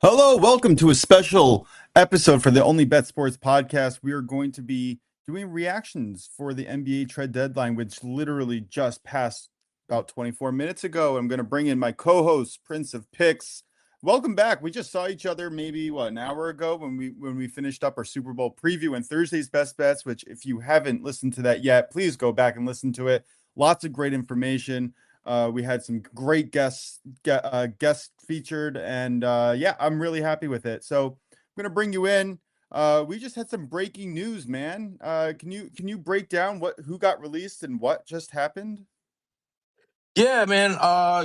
Hello, welcome to a special episode for the OnlyBets Sports Podcast. We are going to be doing reactions for the NBA trade deadline, which literally just passed about 24 minutes ago. I'm going to bring in my co-host, Prince of Picks. Welcome back. We just saw each other maybe an hour ago when we finished up our Super Bowl preview and Thursday's best bets, which if you haven't listened to that yet, please go back and listen to it. Lots of great information. We had some great guests featured, and yeah, I'm really happy with it. So I'm gonna bring you in. We just had some breaking news, man. Can you break down who got released and what just happened? Yeah, man.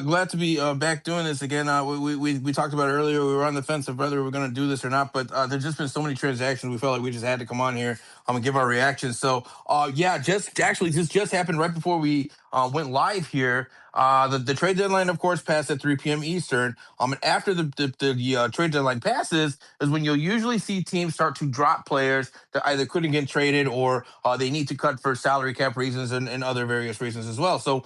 Glad to be back doing this again. We talked about it earlier. We were on the fence of whether we were going to do this or not, but there's just been so many transactions. We felt like we just had to come on here and give our reactions. So, yeah, just happened right before we went live here. The trade deadline, of course, passed at 3 p.m. Eastern. And after the trade deadline passes, is when you'll usually see teams start to drop players that either couldn't get traded or they need to cut for salary cap reasons and other various reasons as well. So,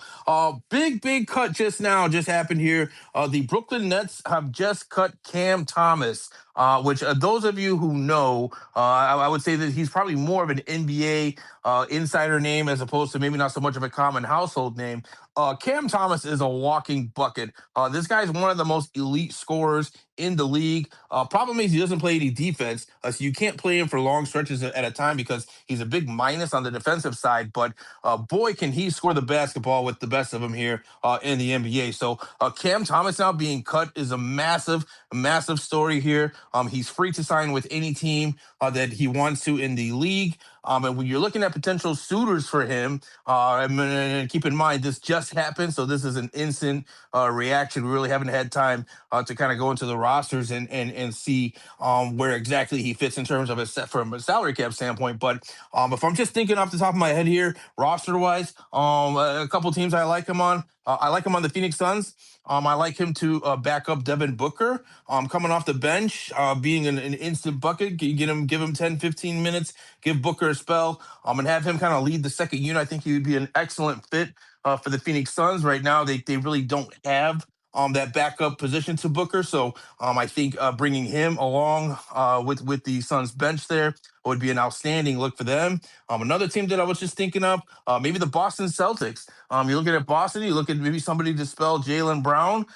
big cut just happened here. The Brooklyn Nets have just cut Cam Thomas, which those of you who know, I would say that he's probably more of an NBA insider name as opposed to maybe not so much of a common household name. Cam Thomas is a walking bucket. This guy's one of the most elite scorers in the league. Problem is he doesn't play any defense, so you can't play him for long stretches at a time because he's a big minus on the defensive side. But boy, can he score the basketball with the best of them here in the NBA. So Cam Thomas now being cut is a massive story here. He's free to sign with any team that he wants to in the league. And when you're looking at potential suitors for him, and keep in mind this just happened, so this is an instant reaction. We really haven't had time to kind of go into the rosters and see where exactly he fits in terms of from a salary cap standpoint. But if I'm just thinking off the top of my head here, roster wise, a couple teams I like him on. I like him on the Phoenix Suns. I like him to back up Devin Booker, coming off the bench, being an instant bucket. You give him 10, 15 minutes, give Booker a spell, and have him kind of lead the second unit. I think he would be an excellent fit for the Phoenix Suns. Right now, they really don't have that backup position to Booker. So I think bringing him along with the Suns bench there would be an outstanding look for them. Another team that I was just thinking of, maybe the Boston Celtics. You're looking at Boston. You look at maybe somebody to spell Jalen Brown.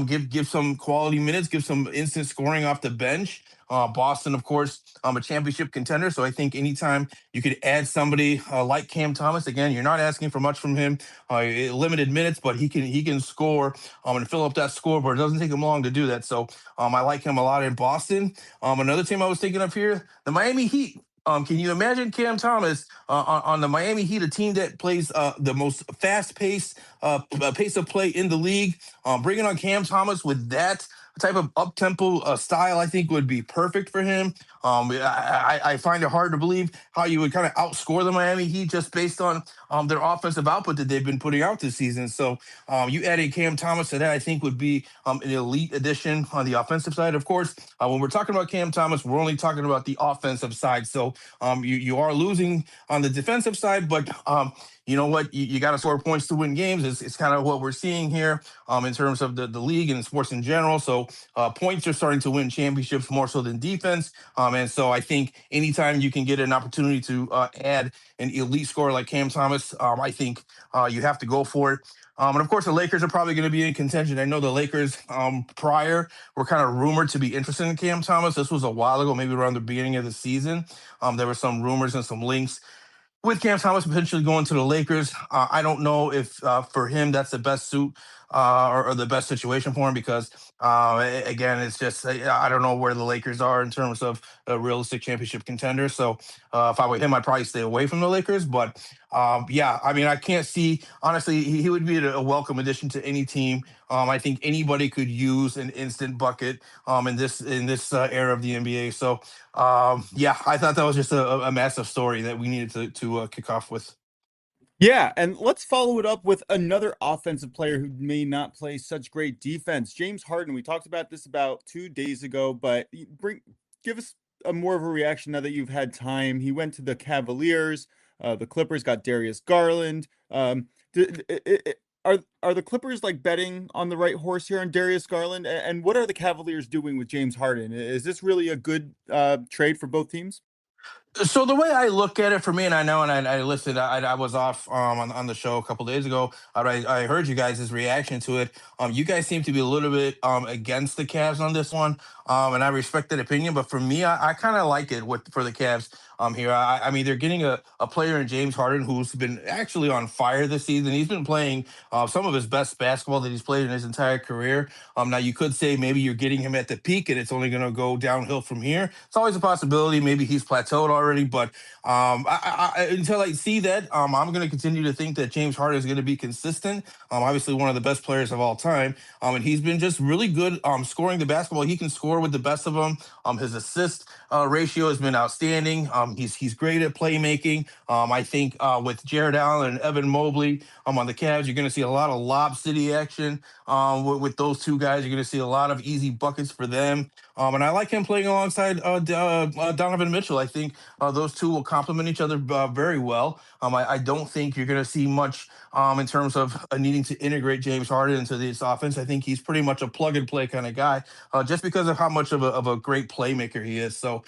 Give some quality minutes. Give some instant scoring off the bench. Boston, of course, a championship contender. So I think anytime you could add somebody like Cam Thomas, again, you're not asking for much from him. Limited minutes, but he can score and fill up that scoreboard. It doesn't take him long to do that. So I like him a lot in Boston. Another team I was thinking of here, the Miami Heat. Can you imagine Cam Thomas on the Miami Heat, a team that plays the most fast-paced pace of play in the league? Bringing on Cam Thomas with that type of up-tempo style, I think would be perfect for him. I find it hard to believe how you would kind of outscore the Miami Heat just based on their offensive output that they've been putting out this season. So you adding Cam Thomas to that, I think, would be an elite addition on the offensive side. Of course, when we're talking about Cam Thomas, we're only talking about the offensive side. So you are losing on the defensive side, but you know what? You got to score points to win games. It's kind of what we're seeing here in terms of the league and sports in general. So points are starting to win championships more so than defense. And so I think anytime you can get an opportunity to add an elite scorer like Cam Thomas, I think you have to go for it. And of course, the Lakers are probably going to be in contention. I know the Lakers prior were kind of rumored to be interested in Cam Thomas. This was a while ago, maybe around the beginning of the season. There were some rumors and some links with Cam Thomas potentially going to the Lakers. I don't know if for him that's the best suit or the best situation for him because again, it's just I don't know where the Lakers are in terms of a realistic championship contender. So if I were him, I'd probably stay away from the Lakers. But yeah, I mean, I can't see honestly. He would be a welcome addition to any team. I think anybody could use an instant bucket in this era of the NBA. So yeah, I thought that was just a massive story that we needed to kick off with. Yeah, and let's follow it up with another offensive player who may not play such great defense. James Harden. We talked about this about 2 days ago, but give us a more of a reaction now that you've had time. He went to the Cavaliers. The Clippers got Darius Garland. are the Clippers like betting on the right horse here on Darius Garland? And what are the Cavaliers doing with James Harden? Is this really a good trade for both teams? So the way I look at it, for me, and I know, and I listened, I was off on the show a couple days ago. I heard you guys' reaction to it. You guys seem to be a little bit against the Cavs on this one, and I respect that opinion. But for me, I kind of like it for the Cavs here. I mean, they're getting a player in James Harden who's been actually on fire this season. He's been playing some of his best basketball that he's played in his entire career. Now you could say maybe you're getting him at the peak, and it's only going to go downhill from here. It's always a possibility. Maybe he's plateaued already, but until I see that, I'm going to continue to think that James Harden is going to be consistent. Obviously, one of the best players of all time, and he's been just really good scoring the basketball. He can score with the best of them. His assist ratio has been outstanding. He's great at playmaking. I think with Jared Allen and Evan Mobley on the Cavs, you're going to see a lot of lob city action with those two guys. You're going to see a lot of easy buckets for them. And I like him playing alongside Donovan Mitchell. I think those two will complement each other very well. I don't think you're going to see much in terms of needing to integrate James Harden into this offense. I think he's pretty much a plug and play kind of guy, just because of how much of a great playmaker he is. So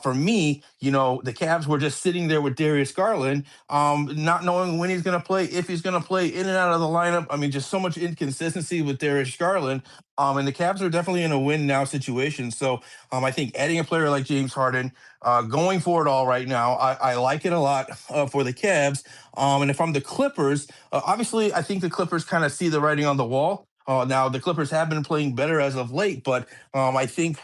for me, the Cavs were just sitting there with Darius Garland, not knowing when he's going to play, if he's going to play in and out of the lineup. I mean, just so much inconsistency with Darius Garland. And the Cavs are definitely in a win now situation. So I think adding a player like James Harden, going for it all right now, I like it a lot for the Cavs. And if I'm the Clippers, obviously I think the Clippers kind of see the writing on the wall. Now the Clippers have been playing better as of late, but I think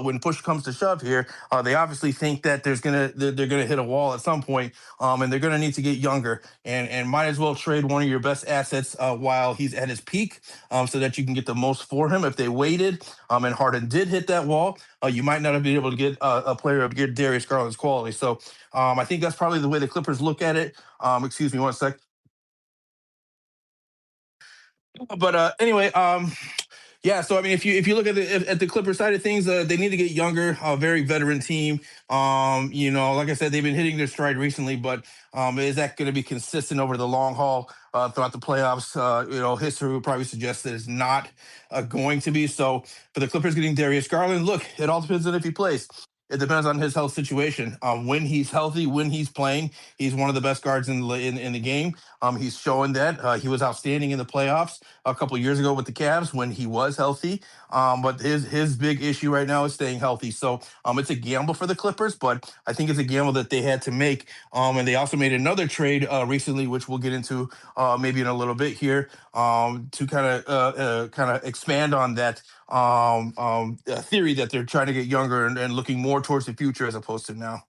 when push comes to shove here, they obviously think that they're gonna hit a wall at some point, and they're gonna need to get younger, and might as well trade one of your best assets while he's at his peak, so that you can get the most for him. If they waited, and Harden did hit that wall, you might not have been able to get a player of Darius Garland's quality. So I think that's probably the way the Clippers look at it. Excuse me one sec. But anyway, yeah. So I mean, if you look at the Clipper side of things, they need to get younger. A very veteran team. Like I said, they've been hitting their stride recently, but is that going to be consistent over the long haul throughout the playoffs? History would probably suggest that it's not going to be. So for the Clippers getting Darius Garland, look, it all depends on if he plays. It depends on his health situation. When he's healthy, when he's playing, he's one of the best guards in the game. He's showing that he was outstanding in the playoffs a couple of years ago with the Cavs when he was healthy. But his big issue right now is staying healthy. So it's a gamble for the Clippers, but I think it's a gamble that they had to make. And they also made another trade recently, which we'll get into maybe in a little bit here, to kind of expand on that theory that they're trying to get younger and looking more towards the future as opposed to now.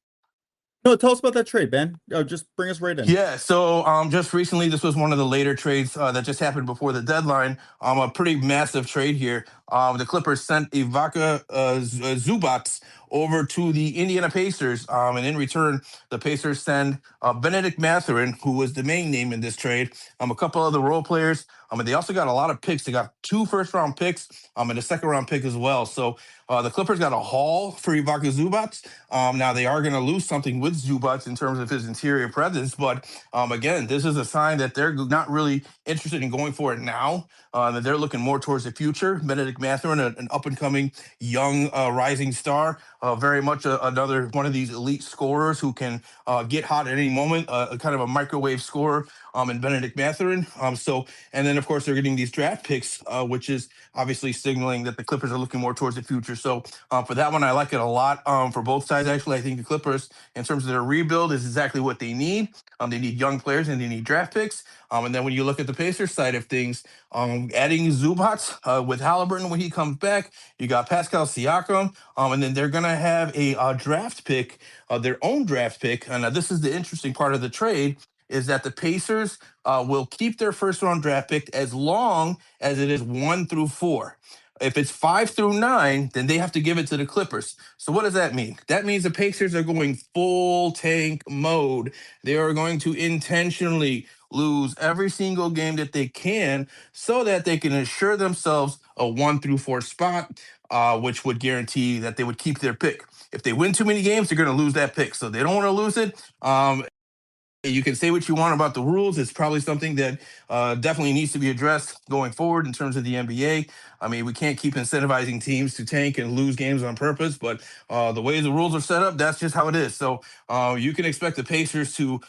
No, tell us about that trade, Ben. Just bring us right in. Yeah, so just recently, this was one of the later trades that just happened before the deadline. A pretty massive trade here. The Clippers sent Ivica Zubac over to the Indiana Pacers, and in return, the Pacers send Benedict Mathurin, who was the main name in this trade, a couple other role players, and they also got a lot of picks. They got 2 first-round picks, and a second-round pick as well. So the Clippers got a haul for Ivica Zubac. Now they are going to lose something with Zubac in terms of his interior presence, but again, this is a sign that they're not really interested in going for it now. That they're looking more towards the future. Benedict Mathurin, an up-and-coming young rising star, very much another one of these elite scorers who can get hot at any moment, kind of a microwave scorer in Benedict Mathurin. And then of course they're getting these draft picks, which is obviously signaling that the Clippers are looking more towards the future. So for that one, I like it a lot. For both sides, actually, I think the Clippers, in terms of their rebuild, is exactly what they need. They need young players and they need draft picks. And then when you look at the Pacers side of things, adding Zubac with Halliburton when he comes back, you got Pascal Siakam, and then they're going to have a draft pick, their own draft pick. And this is the interesting part of the trade, is that the Pacers will keep their first round draft pick as long as it is 1 through 4. If it's 5 through 9, then they have to give it to the Clippers. So what does that mean? That means the Pacers are going full tank mode. They are going to intentionally lose every single game that they can so that they can assure themselves a 1 through 4 spot, which would guarantee that they would keep their pick. If they win too many games, they're going to lose that pick. So they don't want to lose it. You can say what you want about the rules. It's probably something that definitely needs to be addressed going forward in terms of the NBA. I mean, we can't keep incentivizing teams to tank and lose games on purpose, but the way the rules are set up, that's just how it is. So you can expect the Pacers to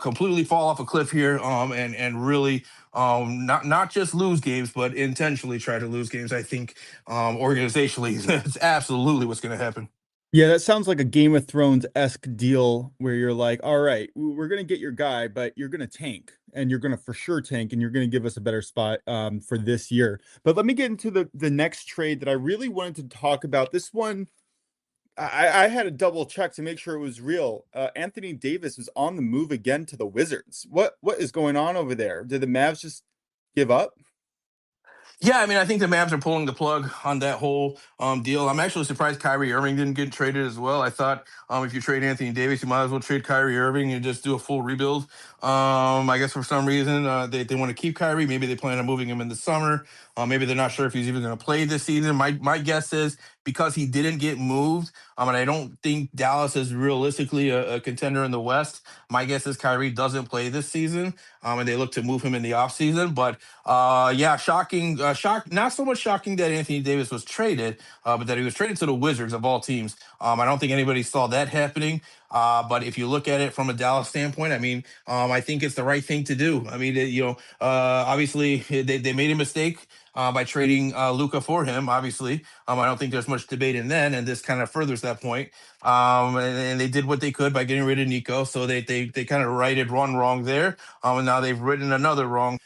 completely fall off a cliff here, and really not just lose games, but intentionally try to lose games. I think organizationally, that's absolutely what's going to happen. Yeah, that sounds like a Game of Thrones-esque deal where you're like, "All right, we're gonna get your guy, but you're gonna tank, and you're gonna for sure tank, and you're gonna give us a better spot, for this year." But let me get into the next trade that I really wanted to talk about. This one, I had to double check to make sure it was real. Anthony Davis was on the move again to the Wizards. What is going on over there? Did the Mavs just give up? Yeah, I mean, I think the Mavs are pulling the plug on that whole deal. I'm actually surprised Kyrie Irving didn't get traded as well. I thought if you trade Anthony Davis, you might as well trade Kyrie Irving and just do a full rebuild. I guess for some reason they want to keep Kyrie. Maybe they plan on moving him in the summer. Maybe they're not sure if he's even going to play this season. My guess is because he didn't get moved, and I don't think Dallas is realistically a contender in the West. My guess is Kyrie doesn't play this season, and they look to move him in the offseason. But yeah, shocking. Not so much shocking that Anthony Davis was traded, but that he was traded to the Wizards of all teams. I don't think anybody saw that happening. But if you look at it from a Dallas standpoint, I mean, I think it's the right thing to do. I mean, obviously they made a mistake by trading Luca for him. Obviously, I don't think there's much debate in then, and this kind of furthers that point. And they did what they could by getting rid of Nico, so they kind of righted one wrong there. And now they've written another wrong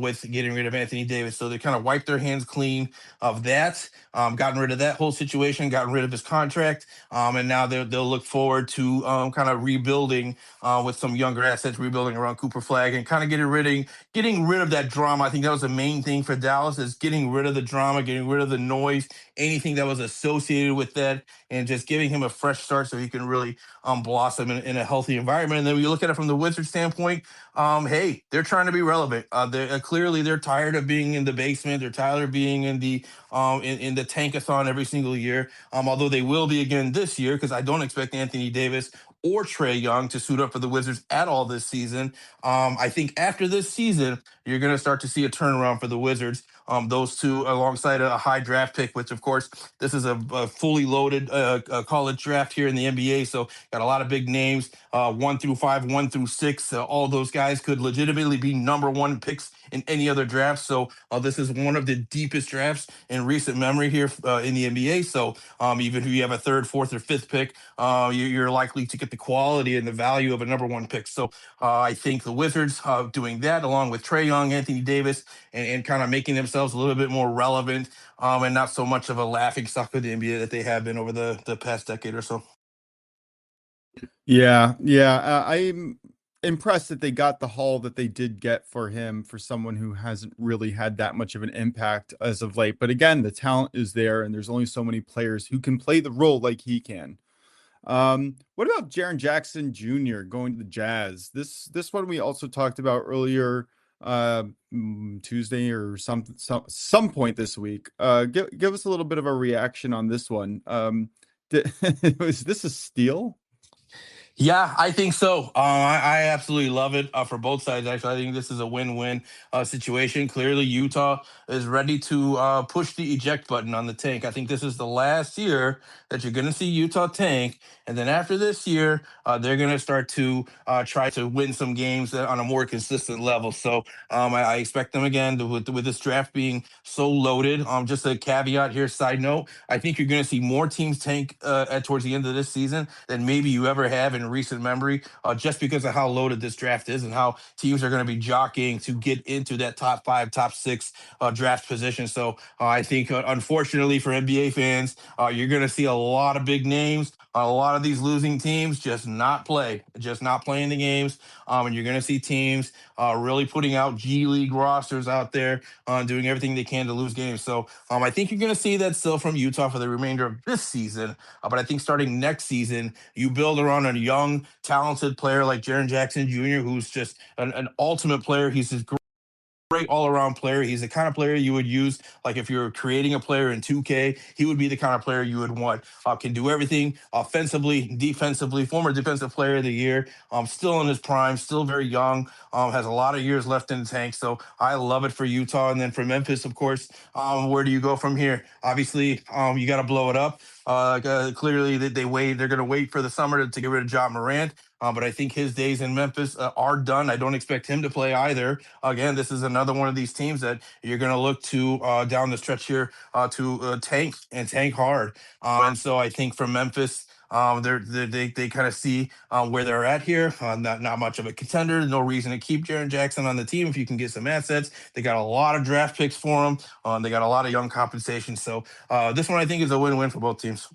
with getting rid of Anthony Davis. So they kind of wiped their hands clean of that, gotten rid of that whole situation, gotten rid of his contract, and now they'll look forward to kind of rebuilding with some younger assets, rebuilding around Cooper Flag, and kind of getting rid of that drama. I think that was the main thing for Dallas is getting rid of the drama, getting rid of the noise, anything that was associated with that, and just giving him a fresh start so he can really blossom in a healthy environment. And then when you look at it from the Wizards standpoint, hey, they're trying to be relevant. Clearly they're tired of being in the basement. They're tired of being in the tankathon every single year. Although they will be again this year because I don't expect Anthony Davis or Trey Young to suit up for the Wizards at all this season. I think after this season, you're going to start to see a turnaround for the Wizards. Those two alongside a high draft pick, which of course this is a fully loaded college draft here in the NBA. So got a lot of big names, 1 through 5, 1 through 6. All those guys could legitimately be number 1 picks in any other draft. So this is one of the deepest drafts in recent memory here in the NBA. So even if you have a third, fourth, or fifth pick, you're likely to get the quality and the value of a number 1 pick. So I think the Wizards doing that along with Trey Young, Anthony Davis, and kind of making themselves a little bit more relevant and not so much of a laughing stock of the NBA that they have been over the past decade or so. Yeah, yeah. I'm impressed that they got the haul that they did get for him for someone who hasn't really had that much of an impact as of late. But again, the talent is there, and there's only so many players who can play the role like he can. What about Jaren Jackson Jr. going to the Jazz? This one we also talked about earlier Tuesday or some point this week. Give us a little bit of a reaction on this one. Was this a steal? Yeah, I think so. I absolutely love it for both sides. Actually, I think this is a win-win situation. Clearly, Utah is ready to push the eject button on the tank. I think this is the last year that you're going to see Utah tank, and then after this year, they're going to start to try to win some games on a more consistent level. So I expect them again with this draft being so loaded. Just a caveat here, side note: I think you're going to see more teams tank towards the end of this season than maybe you ever have in recent memory, just because of how loaded this draft is and how teams are going to be jockeying to get into that top 5, top 6 draft position. So I think, unfortunately for NBA fans, you're going to see a lot of big names, a lot of these losing teams just not playing the games. And you're going to see teams really putting out G League rosters out there, doing everything they can to lose games. So I think you're going to see that still from Utah for the remainder of this season. But I think starting next season, you build around a young, talented player like Jaren Jackson Jr., who's just an ultimate player. He's just great all-around player. He's the kind of player you would use, like if you're creating a player in 2K, he would be the kind of player you would want. Can do everything offensively, defensively. Former defensive player of the year. Still in his prime, still very young. Has a lot of years left in the tank. So I love it for Utah. And then for Memphis, of course, where do you go from here? Obviously, you got to blow it up. Clearly, they wait. They're going to wait for the summer to get rid of Ja Morant. But I think his days in Memphis are done. I don't expect him to play either. Again, this is another one of these teams that you're going to look to down the stretch here to tank and tank hard. And so I think for Memphis, they kind of see where they're at here. Not much of a contender. No reason to keep Jaren Jackson on the team if you can get some assets. They got a lot of draft picks for him. They got a lot of young compensation. So this one I think is a win-win for both teams.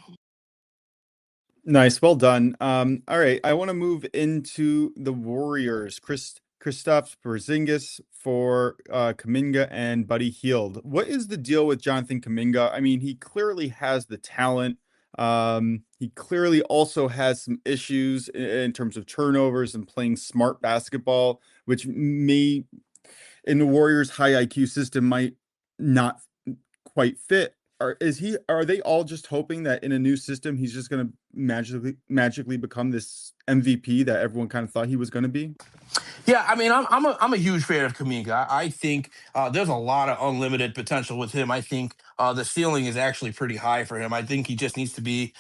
Nice, well done. All right, I want to move into the Warriors. Kristaps Porzingis for Kuminga and Buddy Hield. What is the deal with Jonathan Kuminga? I mean, he clearly has the talent. He clearly also has some issues in terms of turnovers and playing smart basketball, which may, in the Warriors' high IQ system, might not quite fit. Are they all just hoping that in a new system he's just going to magically become this MVP that everyone kind of thought he was going to be? Yeah, I mean, I'm a huge fan of Kaminga. I think there's a lot of unlimited potential with him. I think the ceiling is actually pretty high for him. I think he just needs to be,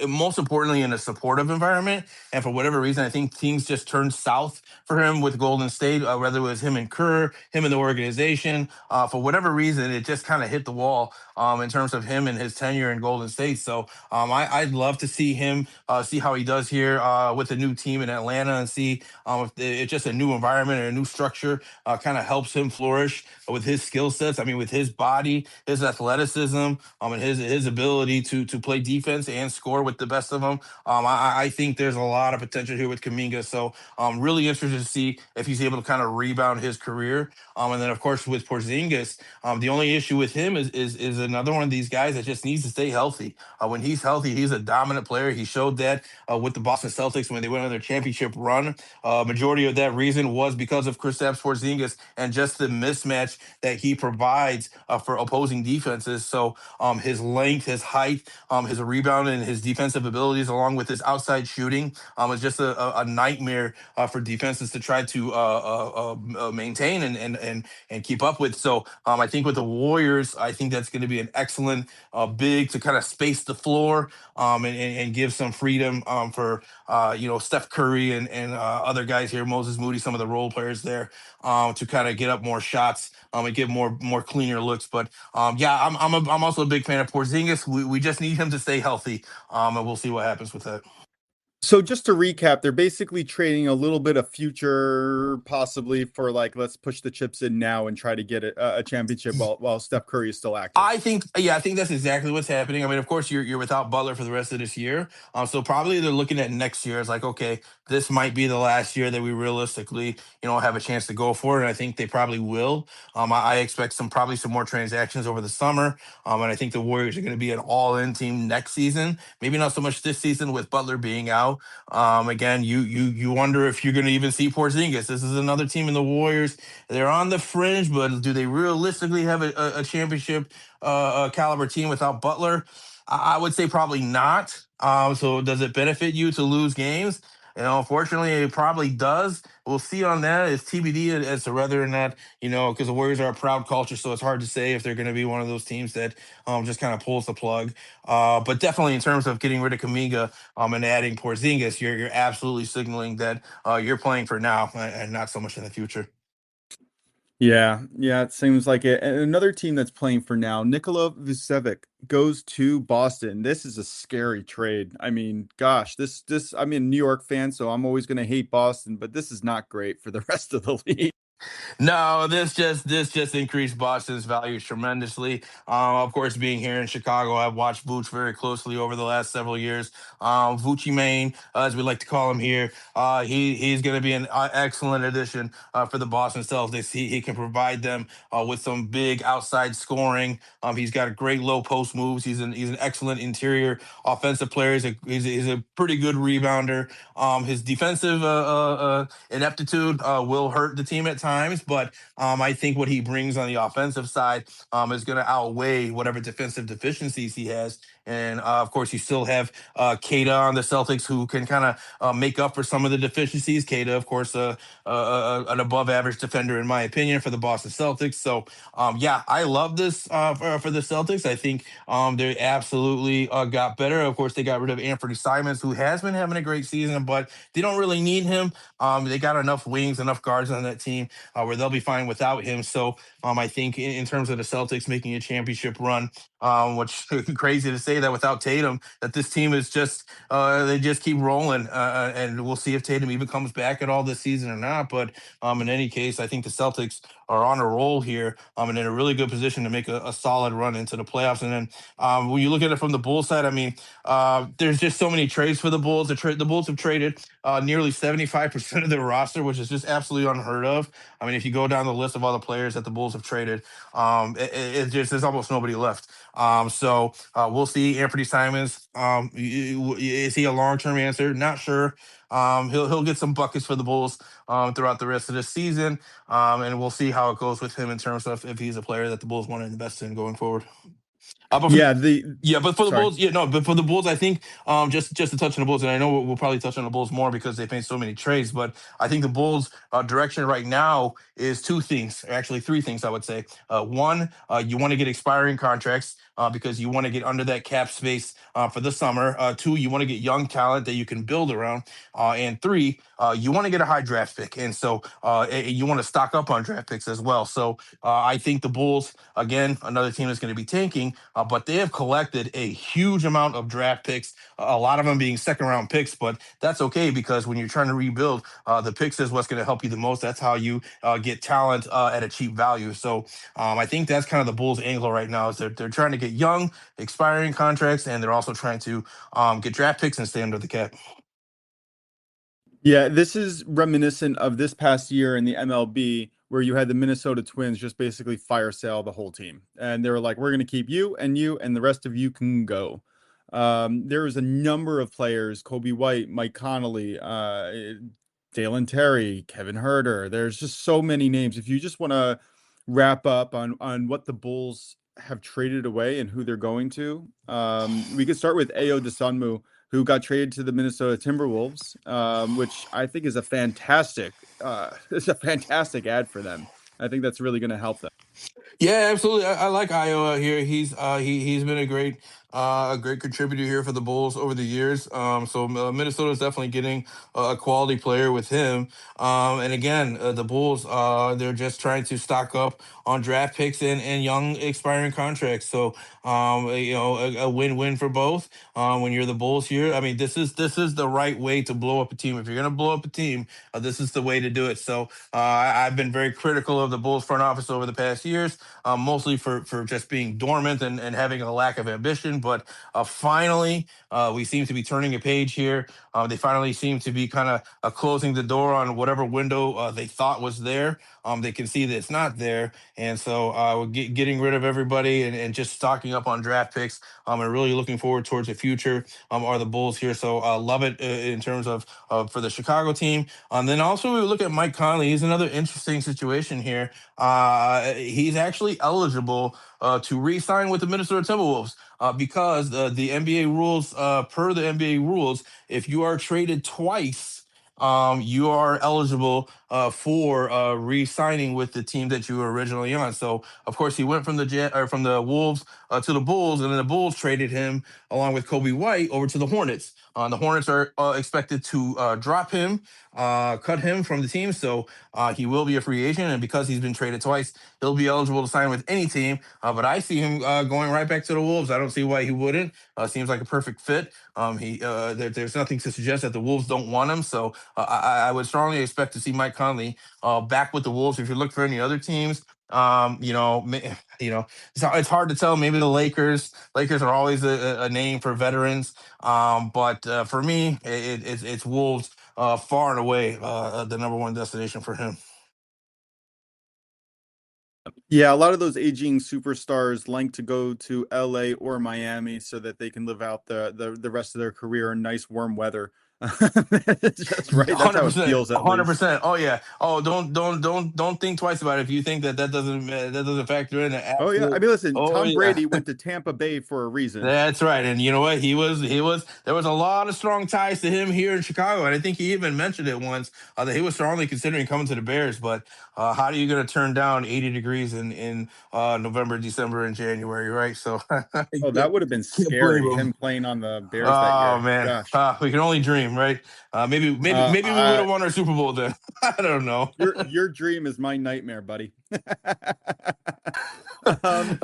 most importantly, in a supportive environment. And for whatever reason, I think things just turned south for him with Golden State. Whether it was him and Kerr, him and the organization, for whatever reason, it just kind of hit the wall in terms of him and his tenure in Golden State. So I'd love to see him see how he does here with a new team in Atlanta and see if it's just a new environment and a new structure kind of helps him flourish with his skill sets. I mean, with his body, his athleticism, and his ability to play defense and score with the best of them. I think there's a lot of potential here with Kaminga. So I'm really interested to see if he's able to kind of rebound his career. And then of course with Porzingis, the only issue with him is another one of these guys that just needs to stay healthy. When he's healthy, he's a dominant player. He showed that with the Boston Celtics when they went on their championship run. Majority of that reason was because of Kristaps Porzingis and just the mismatch that he provides for opposing defenses. So his length, his height, his rebound, and his defensive abilities, along with his outside shooting, is just a nightmare for defenses to try to maintain and keep up with. So I think with the Warriors, I think that's going to be an excellent big to kind of space the floor and give some freedom for Steph Curry and other guys here, Moses Moody, some of the role players there, to kind of get up more shots and get more cleaner looks. But yeah, I'm also a big fan of Porzingis. We just need him to stay healthy, and we'll see what happens with that. So just to recap, they're basically trading a little bit of future, possibly for like, let's push the chips in now and try to get a championship while Steph Curry is still active. I think, yeah, I think that's exactly what's happening. I mean, of course, you're without Butler for the rest of this year, so probably they're looking at next year. It's like, okay, this might be the last year that we realistically, have a chance to go for it. And I think they probably will. I expect probably some more transactions over the summer, and I think the Warriors are going to be an all-in team next season. Maybe not so much this season with Butler being out. Again, you wonder if you're going to even see Porzingis. This is another team in the Warriors. They're on the fringe, but do they realistically have a championship caliber team without Butler? I would say probably not. So does it benefit you to lose games? Unfortunately, it probably does. We'll see on that. It's TBD as to whether or not, because the Warriors are a proud culture, so it's hard to say if they're going to be one of those teams that just kind of pulls the plug. But definitely in terms of getting rid of Kaminga and adding Porzingis, you're absolutely signaling that you're playing for now and not so much in the future. Yeah, it seems like it. And another team that's playing for now, Nikola Vucevic goes to Boston. This is a scary trade. I mean, gosh, I'm a New York fan, so I'm always going to hate Boston, but this is not great for the rest of the league. No, this just increased Boston's value tremendously. Of course, being here in Chicago, I've watched Vooch very closely over the last several years. Voochie Main, as we like to call him here, he's going to be an excellent addition for the Boston Celtics. He can provide them with some big outside scoring. He's got great low post moves. He's an excellent interior offensive player. He's a pretty good rebounder. His defensive ineptitude will hurt the team at times. times, but I think what he brings on the offensive side is going to outweigh whatever defensive deficiencies he has. And of course, you still have Kata on the Celtics, who can kind of make up for some of the deficiencies. Kata, of course, an above average defender, in my opinion, for the Boston Celtics. So, yeah, I love this for the Celtics. I think they absolutely got better. Of course, they got rid of Anthony Simons, who has been having a great season, but they don't really need him. They got enough wings, enough guards on that team where they'll be fine without him. So, I think in terms of the Celtics making a championship run, which crazy to say that without Tatum, that this team is just they just keep rolling, and we'll see if Tatum even comes back at all this season or not. But in any case, I think the Celtics are on a roll here, and in a really good position to make a solid run into the playoffs. And then when you look at it from the Bulls side, I mean, there's just so many trades for the Bulls. The Bulls have traded nearly 75% of their roster, which is just absolutely unheard of. I mean, if you go down the list of all the players that the Bulls have traded, it just there's almost nobody left. So we'll see. Anthony Simons, is he a long term answer? Not sure. He'll get some buckets for the Bulls throughout the rest of this season, and we'll see how it goes with him in terms of if he's a player that the Bulls want to invest in going forward. But for Yeah, the yeah, but for the sorry. Bulls, yeah, no, but for the Bulls, I think just to touch on the Bulls, and I know we'll probably touch on the Bulls more because they've made so many trades, but I think the Bulls' direction right now is two things, or actually three things, I would say. One, you want to get expiring contracts because you want to get under that cap space for the summer. Two, you want to get young talent that you can build around, and three, you want to get a high draft pick, and so you want to stock up on draft picks as well. So I think the Bulls, again, another team that's going to be tanking, but they have collected a huge amount of draft picks, a lot of them being second round picks, but that's okay because when you're trying to rebuild, the picks is what's going to help you the most. That's how you get talent at a cheap value. So I think that's kind of the Bulls' angle right now is they're trying to get young, expiring contracts, and they're also trying to get draft picks and stay under the cap. Yeah, this is reminiscent of this past year in the MLB where you had the Minnesota Twins just basically fire sale the whole team. And they were like, we're going to keep you, and the rest of you can go. There was a number of players, Kobe White, Mike Connolly, Dalen Terry, Kevin Herter. There's just so many names. If you just want to wrap up on what the Bulls have traded away and who they're going to, we could start with Ayo Dosunmu, who got traded to the Minnesota Timberwolves, which I think is a fantastic it's a fantastic ad for them. I think that's really going to help them. Yeah, absolutely. I like Iowa here. He's been a great contributor here for the Bulls over the years. So Minnesota is definitely getting a quality player with him. And again, the Bulls they're just trying to stock up on draft picks and young expiring contracts. So a win-win for both. When you're the Bulls here, I mean this is the right way to blow up a team. If you're gonna blow up a team, this is the way to do it. So I've been very critical of the Bulls front office over the past years, mostly for just being dormant and having a lack of ambition. But finally, we seem to be turning a page here. They finally seem to be kind of closing the door on whatever window they thought was there. They can see that it's not there, and so we're getting rid of everybody and just stocking up on draft picks. And really looking forward towards the future. Are the Bulls here? So love it in terms of for the Chicago team. Then also we look at Mike Conley. He's another interesting situation here. He's actually eligible to re-sign with the Minnesota Timberwolves because the NBA rules, per the NBA rules, if you are traded twice, you are eligible for re-signing with the team that you were originally on. So, of course, he went from from the Wolves to the Bulls, and then the Bulls traded him along with Kobe White over to the Hornets. The Hornets are expected to drop him, cut him from the team, so he will be a free agent. And because he's been traded twice, he'll be eligible to sign with any team. But I see him going right back to the Wolves. I don't see why he wouldn't. Seems like a perfect fit. There's nothing to suggest that the Wolves don't want him. So I would strongly expect to see Mike Conley back with the Wolves. If you look for any other teams, it's hard to tell. Maybe the Lakers. Lakers are always a name for veterans. But for me, it's Wolves far and away the number one destination for him. Yeah, a lot of those aging superstars like to go to LA or Miami so that they can live out the rest of their career in nice warm weather. It's just right. That's Hundred how it percent, feels, at hundred least. percent. Oh yeah. Oh, don't think twice about it. If you think that doesn't factor in, Oh yeah, I absolute. mean, listen, Oh Tom yeah. Brady went to Tampa Bay for a reason. That's right. And you know what? There was a lot of strong ties to him here in Chicago. And I think he even mentioned it once that he was strongly considering coming to the Bears. But how are you going to turn down 80 degrees in November, December, and January, right? So I Oh, that would have been can't blame scary, him. him playing on the Bears that Oh year. man, Gosh. we can only dream, right? Maybe we would Uh, have won our Super Bowl then. I don't know. your dream is my nightmare, buddy. um,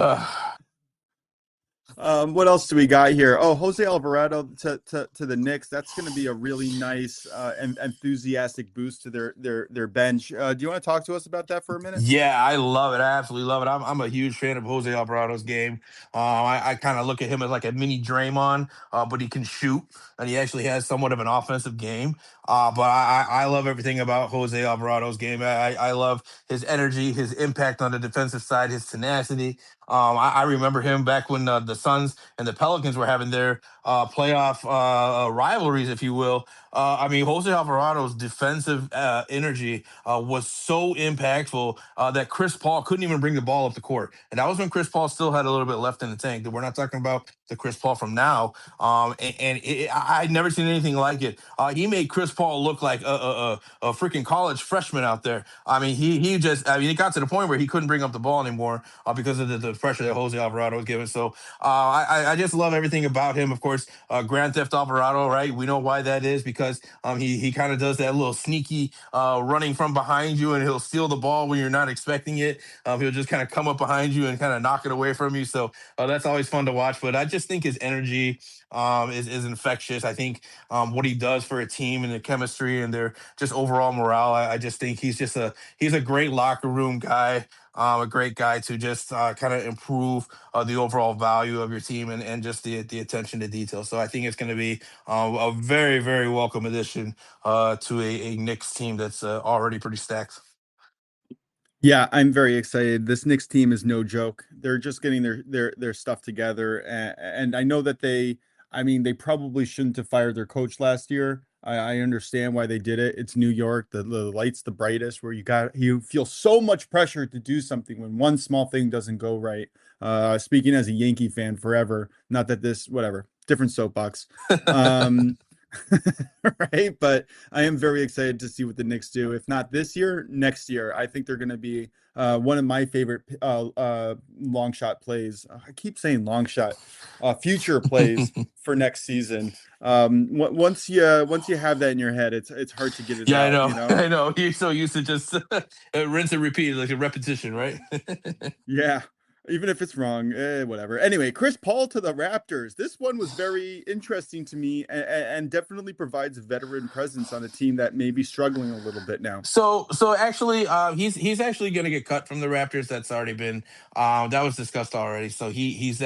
uh, what else do we got here? Oh, Jose Alvarado to the Knicks. That's going to be a really nice and enthusiastic boost to their bench. Do you want to talk to us about that for a minute? Yeah, I love it. I absolutely love it. I'm a huge fan of Jose Alvarado's game. I kind of look at him as like a mini Draymond, but he can shoot and he actually has somewhat of an offensive game. But I love everything about Jose Alvarado's game. I love his energy, his impact on the defensive side, his tenacity. I remember him back when the Suns and the Pelicans were having their playoff rivalries, if you will. I mean, Jose Alvarado's defensive energy was so impactful that Chris Paul couldn't even bring the ball up the court. And that was when Chris Paul still had a little bit left in the tank. We're not talking about the Chris Paul from now. I'd never seen anything like it. He made Chris Paul look like a freaking college freshman out there. I mean, I mean, it got to the point where he couldn't bring up the ball anymore because of the pressure that Jose Alvarado was given. So I just love everything about him. Of course, Grand Theft Alvarado, right? We know why that is because he kind of does that little sneaky running from behind you, and he'll steal the ball when you're not expecting it. He'll just kind of come up behind you and kind of knock it away from you. So that's always fun to watch. But I just think his energy is infectious. I think what he does for a team and the chemistry and their just overall morale. I just think he's a great locker room guy. A great guy to just kind of improve the overall value of your team and just the attention to detail. So I think it's going to be a very, very welcome addition to a Knicks team that's already pretty stacked. Yeah, I'm very excited. This Knicks team is no joke. They're just getting their stuff together, and I know that I mean, they probably shouldn't have fired their coach last year. I understand why they did it. It's New York, the light's the brightest, where you feel so much pressure to do something when one small thing doesn't go right. Speaking as a Yankee fan forever, not that this whatever different soapbox. Um, right? But I am very excited to see what the Knicks do. If not this year, next year. I think they're going to be one of my favorite long shot plays. I keep saying long shot, future plays for next season. Once you have that in your head, it's hard to get it Yeah, I out. know. You know? I know. You're so used to just rinse and repeat, like a repetition, right? Yeah. Even if it's wrong, whatever. Anyway, Chris Paul to the Raptors. This one was very interesting to me and definitely provides a veteran presence on a team that may be struggling a little bit now. So actually, he's actually going to get cut from the Raptors. That's already been that was discussed already. So he's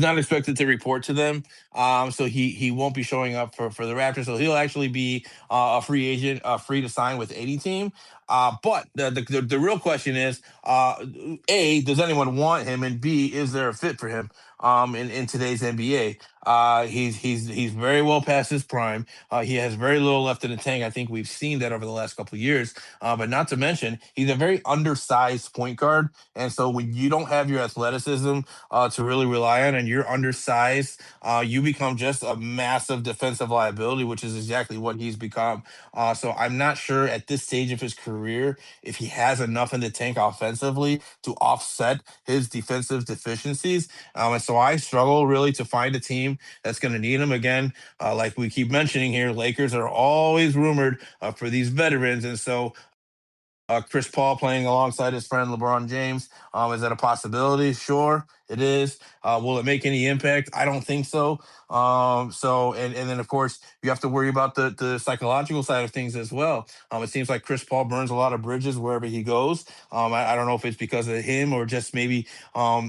not expected to report to them. So he won't be showing up for the Raptors. So he'll actually be a free agent, free to sign with any team. But the real question is, A, does anyone want him, and B, is there a fit for him? In today's NBA, he's very well past his prime. He has very little left in the tank. I think we've seen that over the last couple of years. But not to mention, he's a very undersized point guard. And so when you don't have your athleticism to really rely on and you're undersized, you become just a massive defensive liability, which is exactly what he's become. So I'm not sure at this stage of his career if he has enough in the tank offensively to offset his defensive deficiencies. And so I struggle really to find a team that's going to need him again. Like we keep mentioning here, Lakers are always rumored for these veterans, and so Chris Paul playing alongside his friend LeBron James. Is that a possibility? Sure, it is. Will it make any impact? I don't think so. And then of course you have to worry about the psychological side of things as well. It seems like Chris Paul burns a lot of bridges wherever he goes. I don't know if it's because of him or just maybe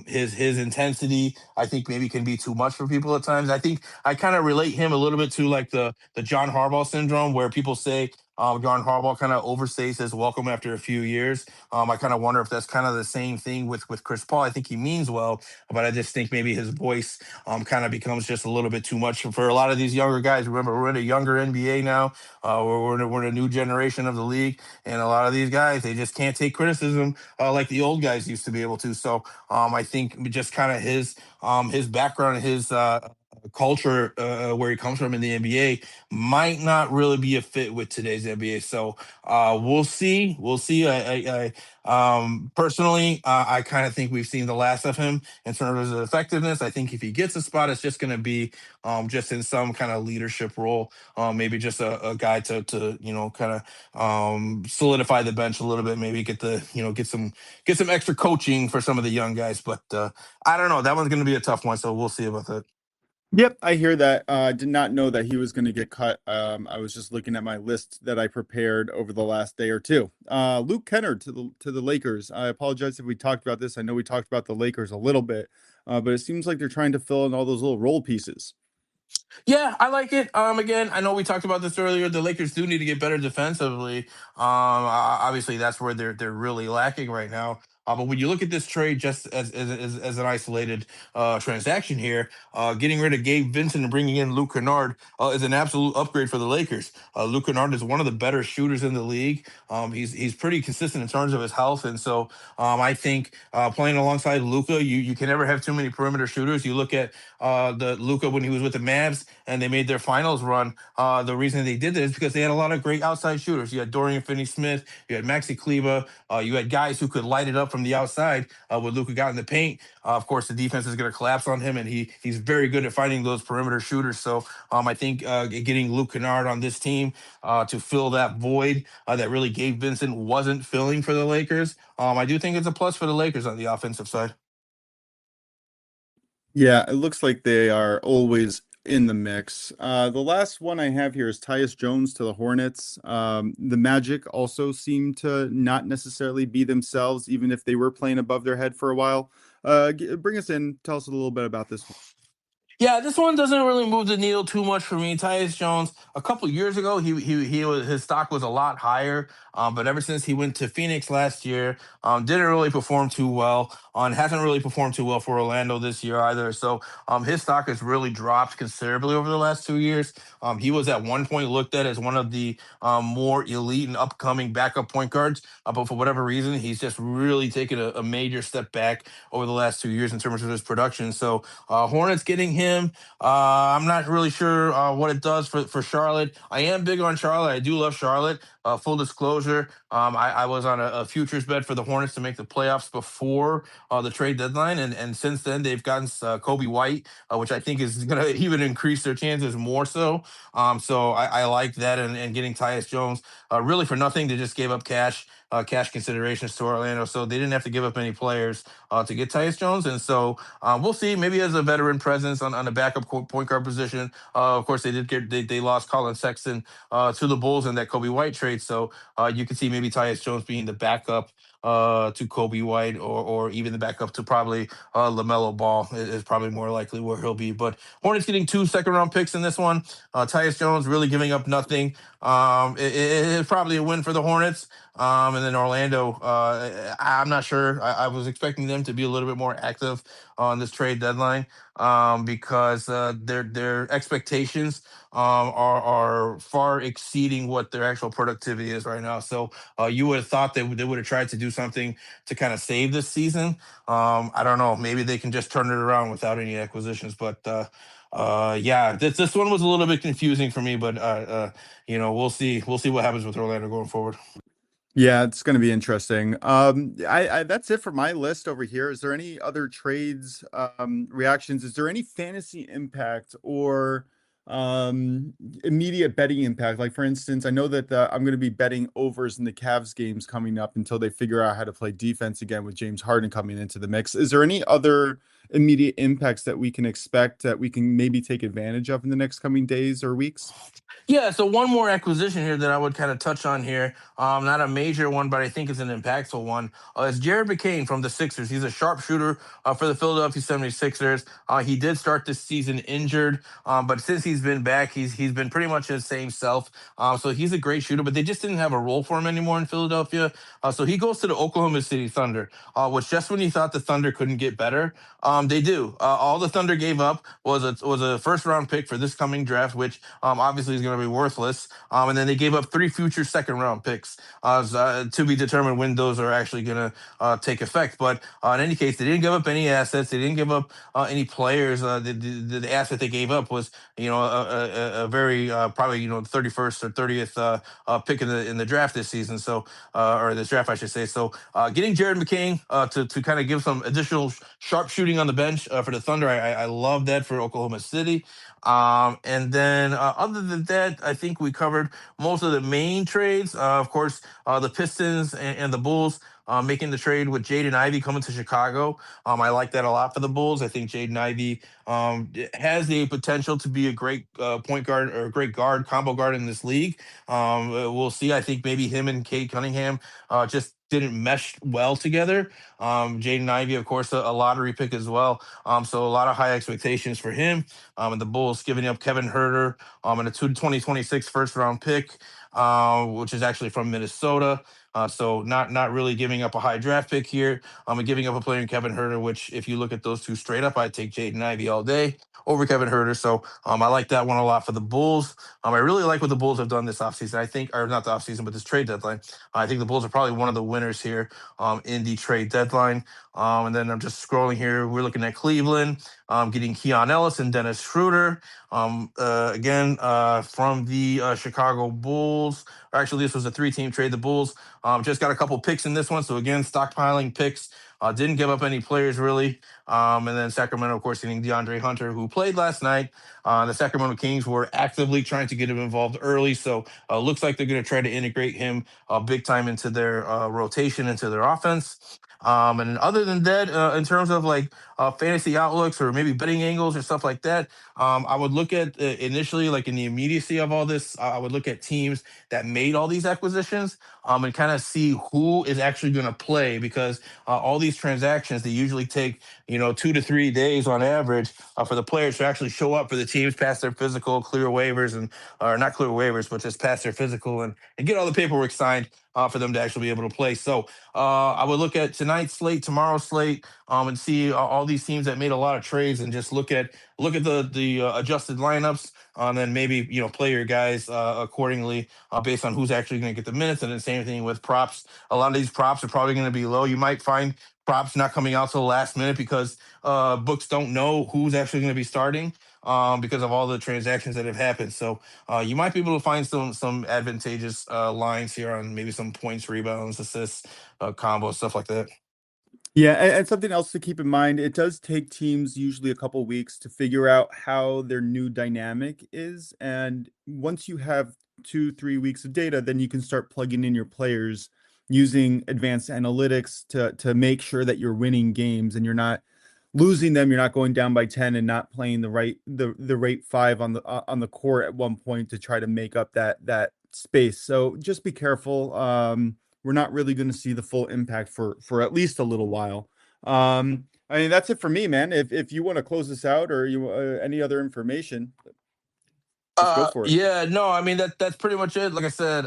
his intensity. I think maybe can be too much for people at times. I think I kind of relate him a little bit to like the John Harbaugh syndrome, where people say John Harbaugh kind of overstays his welcome after a few years. I kind of wonder if that's kind of the same thing with Chris Paul. I think he means well, but I just think maybe his voice kind of becomes just a little bit too much for a lot of these younger guys. Remember, we're in a younger NBA now. We're in a new generation of the league, and a lot of these guys, they just can't take criticism like the old guys used to be able to. So I think just kind of his background, his culture where he comes from in the NBA might not really be a fit with today's NBA. So we'll see. We'll see. Personally, I kind of think we've seen the last of him in terms of effectiveness. I think if he gets a spot, it's just going to be just in some kind of leadership role, maybe just a guy to kind of solidify the bench a little bit, maybe get the get some extra coaching for some of the young guys. But I don't know. That one's going to be a tough one, so we'll see about that. Yep, I hear that. Did not know that he was going to get cut. I was just looking at my list that I prepared over the last day or two. Luke Kennard to the Lakers. I apologize if we talked about this. I know we talked about the Lakers a little bit, but it seems like they're trying to fill in all those little role pieces. Yeah, I like it. Again, I know we talked about this earlier. The Lakers do need to get better defensively. Obviously, that's where they're really lacking right now. But when you look at this trade just as an isolated transaction here, getting rid of Gabe Vincent and bringing in Luke Kennard is an absolute upgrade for the Lakers. Luke Kennard is one of the better shooters in the league. He's pretty consistent in terms of his health, and so I think playing alongside Luka, you can never have too many perimeter shooters. You look at the Luka when he was with the Mavs and they made their finals run. The reason they did this is because they had a lot of great outside shooters. You had Dorian Finney-Smith, you had Maxi Kleba, you had guys who could light it up from the outside when Luka got in the paint. Of course, the defense is going to collapse on him, and he's very good at finding those perimeter shooters. So I think getting Luke Kennard on this team to fill that void that really Gabe Vincent wasn't filling for the Lakers, I do think it's a plus for the Lakers on the offensive side. Yeah, it looks like they are always in the mix. The last one I have here is Tyus Jones to the Hornets. The Magic also seem to not necessarily be themselves, even if they were playing above their head for a while. Bring us in. Tell us a little bit about this one. Yeah, this one doesn't really move the needle too much for me. Tyus Jones, a couple years ago, his stock was a lot higher, but ever since he went to Phoenix last year, didn't really perform too well. Hasn't really performed too well for Orlando this year either. So his stock has really dropped considerably over the last 2 years. He was at one point looked at as one of the more elite and upcoming backup point guards, but for whatever reason, he's just really taken a major step back over the last 2 years in terms of his production. So Hornets getting him. I'm not really sure what it does for Charlotte. I am big on Charlotte. I do love Charlotte. Full disclosure, I was on a futures bet for the Hornets to make the playoffs before the trade deadline, and since then they've gotten Kobe White, which I think is going to even increase their chances more so. So I like that, and getting Tyus Jones really for nothing. They just gave up cash considerations to Orlando, so they didn't have to give up any players to get Tyus Jones, and so we'll see. Maybe as a veteran presence on the backup point guard position. Of course, they lost Colin Sexton to the Bulls in that Kobe White trade, so you could see maybe Tyus Jones being the backup to Kobe White, or even the backup to probably LaMelo Ball is probably more likely where he'll be. But Hornets getting 2 second-round picks in this one. Tyus Jones really giving up nothing. It's probably a win for the Hornets. And then Orlando, I'm not sure. I was expecting them to be a little bit more active on this trade deadline because their expectations are far exceeding what their actual productivity is right now. So you would have thought they would have tried to do something to kind of save this season. I don't know. Maybe they can just turn it around without any acquisitions. But yeah, this one was a little bit confusing for me. But we'll see. We'll see what happens with Orlando going forward. Yeah, it's going to be interesting. I that's it for my list over here. Is there any other trades, reactions? Is there any fantasy impact or um immediate betting impact? Like for instance, I know that I'm going to be betting overs in the Cavs games coming up until they figure out how to play defense again with James Harden coming into the mix. Is there any other immediate impacts that we can expect that we can maybe take advantage of in the next coming days or weeks? Yeah, so one more acquisition here that I would kind of touch on here. Not a major one, but I think it's an impactful one. Is Jared McCain from the Sixers. He's a sharpshooter for the Philadelphia 76ers. He did start this season injured, but since he's been back, he's been pretty much his same self. So he's a great shooter, but they just didn't have a role for him anymore in Philadelphia. So he goes to the Oklahoma City Thunder, which just when you thought the Thunder couldn't get better, they do. All the Thunder gave up was a first round pick for this coming draft, which obviously is going to be worthless. And then they gave up three future second round picks to be determined when those are actually going to take effect. But in any case, they didn't give up any assets. They didn't give up any players. The asset they gave up was a very probably 31st or 30th pick in the draft this season. So or this draft I should say. So getting Jared McCain to kind of give some additional sharp shooting on the bench for the Thunder, I love that for Oklahoma City. And then other than that, I think we covered most of the main trades. Of course, the Pistons and the Bulls making the trade with Jaden Ivey coming to Chicago. I like that a lot for the Bulls. I think Jaden Ivey has the potential to be a great point guard or a great guard, combo guard in this league. We'll see. I think maybe him and Cade Cunningham just didn't mesh well together. Jaden Ivey, of course, a lottery pick as well. So a lot of high expectations for him. And the Bulls giving up Kevin Herter and a 2026 first round pick, which is actually from Minnesota. So not really giving up a high draft pick here. And giving up a player in Kevin Herter, which if you look at those two straight up, I'd take Jaden Ivey all day over Kevin Herter. So I like that one a lot for the Bulls. I really like what the Bulls have done this offseason. I think, or not the offseason, but this trade deadline. I think the Bulls are probably one of the winners here in the trade deadline. And then I'm just scrolling here. We're looking at Cleveland, getting Keon Ellis and Dennis Schroeder. Again, from the Chicago Bulls. Or actually, this was a three-team trade. The Bulls just got a couple picks in this one. So again, stockpiling picks. Didn't give up any players really. And then Sacramento, of course, getting DeAndre Hunter, who played last night. The Sacramento Kings were actively trying to get him involved early. So looks like they're going to try to integrate him big time into their rotation, into their offense. And other than that, in terms of like fantasy outlooks or maybe betting angles or stuff like that, I would look at initially, like in the immediacy of all this, I would look at teams that made all these acquisitions and kind of see who is actually going to play because all these transactions, they usually take, 2 to 3 days on average for the players to actually show up for the teams, pass their physical, clear waivers, and or not clear waivers, but just pass their physical and get all the paperwork signed for them to actually be able to play. So I would look at tonight's slate, tomorrow's slate, and see all these teams that made a lot of trades, and just look at the adjusted lineups, and then maybe play your guys accordingly based on who's actually going to get the minutes. And the same thing with props. A lot of these props are probably going to be low. You might find props not coming out till the last minute because books don't know who's actually going to be starting because of all the transactions that have happened. So you might be able to find some advantageous lines here on maybe some points, rebounds, assists, combo, stuff like that. Yeah, and something else to keep in mind, it does take teams usually a couple weeks to figure out how their new dynamic is. And once you have 2, 3 weeks of data, then you can start plugging in your players using advanced analytics to make sure that you're winning games and you're not losing them. You're not going down by 10 and not playing the right five on the court at one point to try to make up that space. So just be careful. We're not really going to see the full impact for at least a little while. I mean, that's it for me, man. If you want to close this out or you any other information, just go for it. Yeah, no, I mean that's pretty much it. Like I said,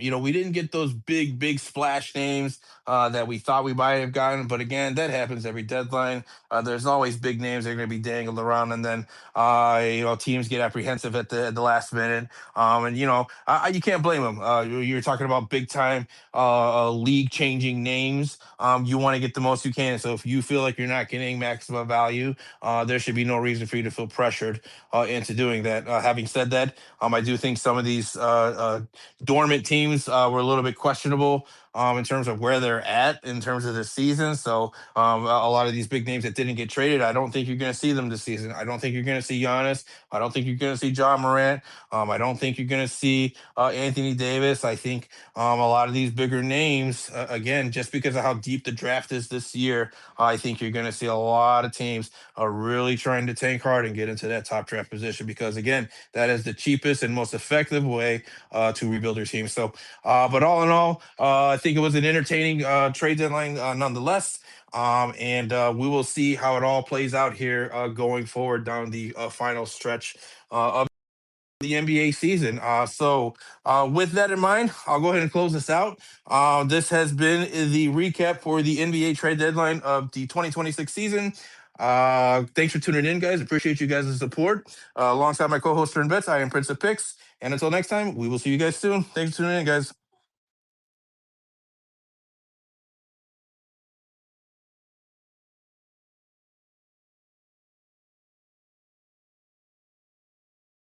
we didn't get those big splash names that we thought we might have gotten, but again, that happens every deadline. There's always big names that are going to be dangled around, and then teams get apprehensive at the last minute. And you can't blame them. You're talking about big time league changing names. You want to get the most you can. So if you feel like you're not getting maximum value, there should be no reason for you to feel pressured into doing that. Having said that, I do think some of these dormant teams were a little bit questionable. in terms of where they're at in terms of the season. So a lot of these big names that didn't get traded, I don't think you're going to see them this season. I don't think you're going to see Giannis. I don't think you're going to see John Morant. I don't think you're going to see Anthony Davis. I think a lot of these bigger names, again, just because of how deep the draft is this year, I think you're going to see a lot of teams are really trying to tank hard and get into that top draft position because, again, that is the cheapest and most effective way to rebuild your team. So, but all in all, I think it was an entertaining trade deadline nonetheless. And we will see how it all plays out here going forward down the final stretch of the NBA season. With that in mind, I'll go ahead and close this out. This has been the recap for the NBA trade deadline of the 2026 season. Thanks for tuning in, guys. Appreciate you guys' support. Alongside my co-host SternBets, I am Prince of Picks. And until next time, we will see you guys soon. Thanks for tuning in, guys.